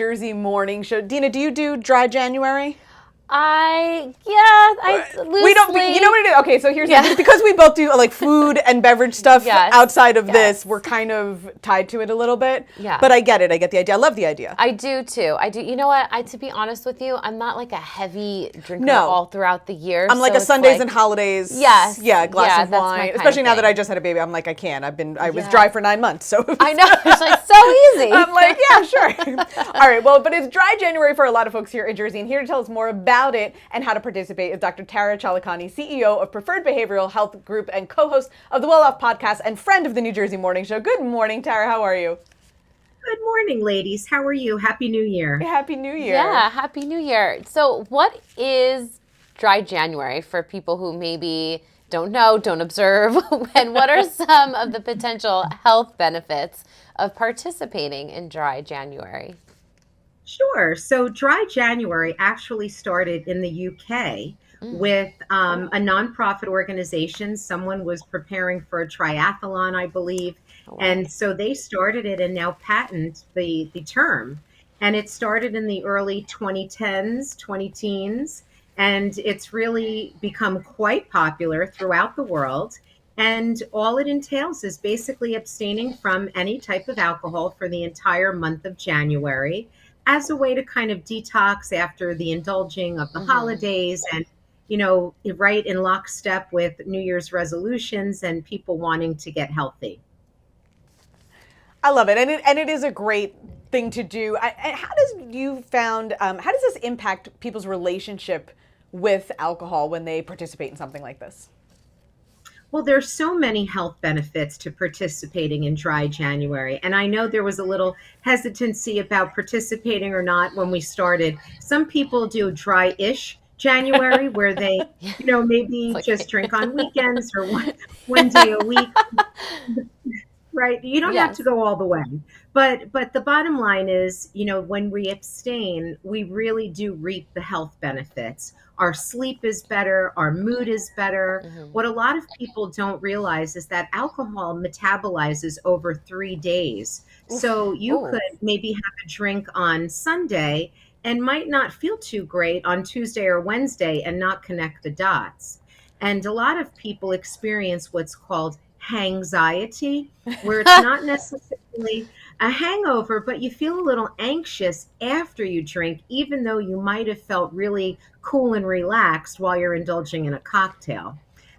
Jersey Morning Show. Dina, do you do dry January? I loosely. We don't. You know what it is? Okay, so here's because we both do like food and beverage stuff outside of this. We're kind of tied to it a little bit. Yeah. But I get it. I get the idea. I love the idea. I do too. I do. You know what? To be honest with you, I'm not like a heavy drinker all throughout the year. I'm like a Sundays and holidays. Yes. Yeah, glass of wine. Especially now that I just had a baby, I'm like, I can't. I was dry for 9 months, so. I know. It's like so easy. I'm like, yeah, sure. All right. Well, but it's dry January for a lot of folks here in Jersey, and here to tell us more about it and how to participate is Dr. Tara Chalakani, CEO of Preferred Behavioral Health Group and co-host of the Well Off podcast and friend of the New Jersey Morning Show. Good morning, Tara. How are you? Good morning, ladies. How are you? Happy New Year. Happy New Year. Yeah, Happy New Year. So what is dry January for people who maybe don't know, don't observe, and what are some of the potential health benefits of participating in dry January? Sure. So dry January actually started in the UK with a nonprofit organization. Someone was preparing for a triathlon, I believe. Oh, wow. And so they started it and now patent the term. And it started in the early 2010s, 20-teens, and it's really become quite popular throughout the world. And all it entails is basically abstaining from any type of alcohol for the entire month of January, as a way to kind of detox after the indulging of the holidays and, you know, right in lockstep with New Year's resolutions and people wanting to get healthy. I love it. And it is a great thing to do. How does this impact people's relationship with alcohol when they participate in something like this? Well, there's so many health benefits to participating in dry January. And I know there was a little hesitancy about participating or not when we started. Some people do dry-ish January where they, you know, maybe just drink on weekends or one day a week. Right? You don't have to go all the way. But the bottom line is, you know, when we abstain, we really do reap the health benefits. Our sleep is better. Our mood is better. What a lot of people don't realize is that alcohol metabolizes over 3 days. So you could maybe have a drink on Sunday and might not feel too great on Tuesday or Wednesday and not connect the dots. And a lot of people experience what's called hangxiety, where it's not necessarily a hangover, but you feel a little anxious after you drink, even though you might have felt really cool and relaxed while you're indulging in a cocktail.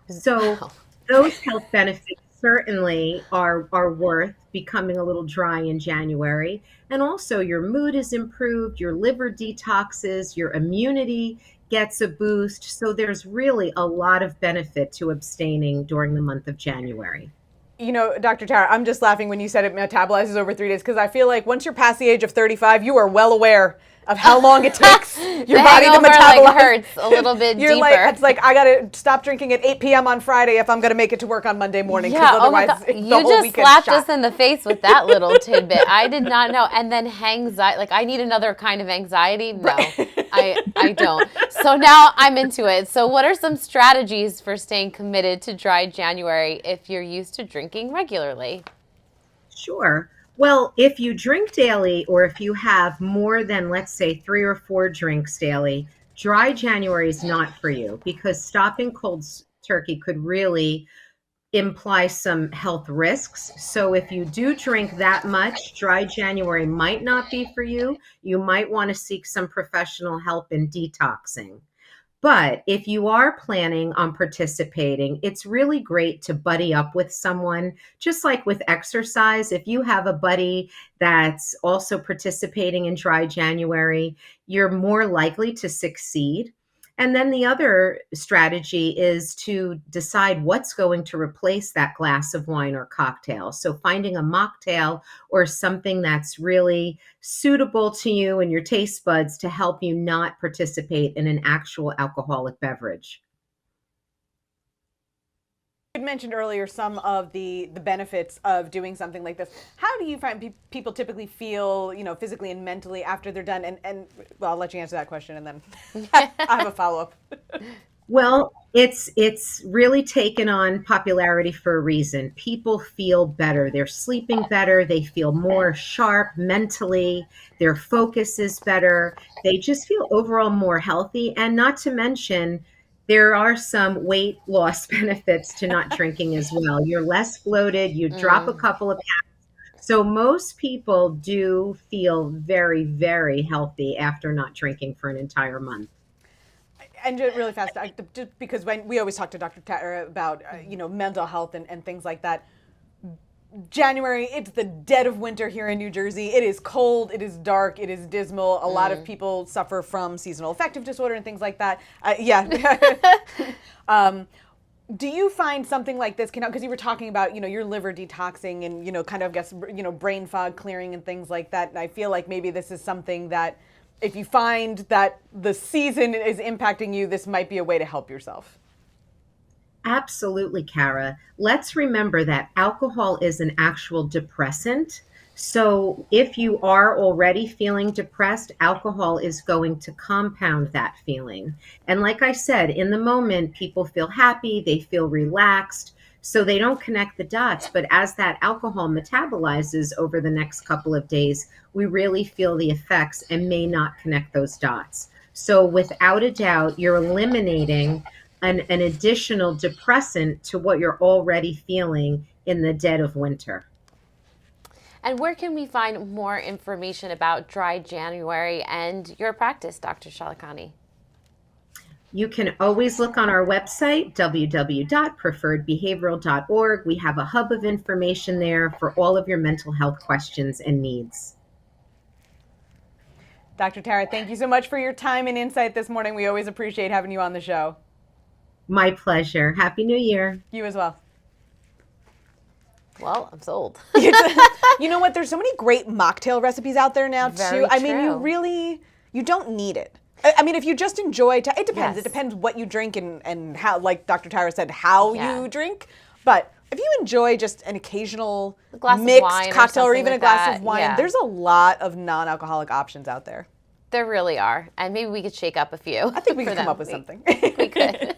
So those health benefits certainly are worth becoming a little dry in January. And also your mood is improved, your liver detoxes, your immunity gets a boost. So there's really a lot of benefit to abstaining during the month of January. You know, Dr. Tara, I'm just laughing when you said it metabolizes over 3 days because I feel like once you're past the age of 35, you are well aware of how long it takes your body to metabolize. Like hurts a little bit You're deeper. Like, it's like I gotta stop drinking at 8 p.m. on Friday if I'm gonna make it to work on Monday morning. Yeah, otherwise you just slapped us in the face with that little tidbit. I did not know. And then hangxiety, like I need another kind of anxiety. No, I don't. So now I'm into it. So what are some strategies for staying committed to dry January if you're used to drinking regularly? Sure. Well, if you drink daily or if you have more than, let's say, 3 or 4 drinks daily, dry January is not for you because stopping cold turkey could really imply some health risks. So if you do drink that much, dry January might not be for you. You might want to seek some professional help in detoxing. But if you are planning on participating, it's really great to buddy up with someone, just like with exercise. If you have a buddy that's also participating in dry January, you're more likely to succeed. And then the other strategy is to decide what's going to replace that glass of wine or cocktail. So finding a mocktail or something that's really suitable to you and your taste buds to help you not participate in an actual alcoholic beverage. You mentioned earlier some of the benefits of doing something like this. How do you find people typically feel, you know, physically and mentally after they're done? And well, I'll let you answer that question and then I have a follow-up. Well, it's really taken on popularity for a reason. People feel better. They're sleeping better. They feel more sharp mentally. Their focus is better. They just feel overall more healthy. And not to mention, there are some weight loss benefits to not drinking as well. You're less bloated. You drop a Mm. couple of pounds. So most people do feel very, very healthy after not drinking for an entire month. And just really fast, just because when we always talk to Dr. Tara about mental health and things like that. January, it's the dead of winter here in New Jersey. It is cold, it is dark, it is dismal. A lot of people suffer from seasonal affective disorder and things like that. Do you find something like this can help? Because you were talking about, your liver detoxing and, kind of, I guess, brain fog clearing and things like that. And I feel like maybe this is something that if you find that the season is impacting you, this might be a way to help yourself. Absolutely, Kara. Let's remember that alcohol is an actual depressant. So if you are already feeling depressed, alcohol is going to compound that feeling. And like I said, in the moment, people feel happy, they feel relaxed, so they don't connect the dots. But as that alcohol metabolizes over the next couple of days, we really feel the effects and may not connect those dots. So without a doubt, you're eliminating an additional depressant to what you're already feeling in the dead of winter. And where can we find more information about Dry January and your practice, Dr. Chalakani? You can always look on our website, www.preferredbehavioral.org. We have a hub of information there for all of your mental health questions and needs. Dr. Tara, thank you so much for your time and insight this morning. We always appreciate having you on the show. My pleasure. Happy New Year. You as well. Well, I'm sold. You know what? There's so many great mocktail recipes out there now, Very too. I mean, true. you don't need it. I mean, if you just enjoy, it depends. Yes. It depends what you drink and how, like Dr. Tara said, how Yeah. you drink. But if you enjoy just an occasional glass of mixed wine or cocktail or something even a like glass that, of wine, yeah. there's a lot of non-alcoholic options out there. There really are. And maybe we could shake up a few. I think we for could come them. up with something. We could.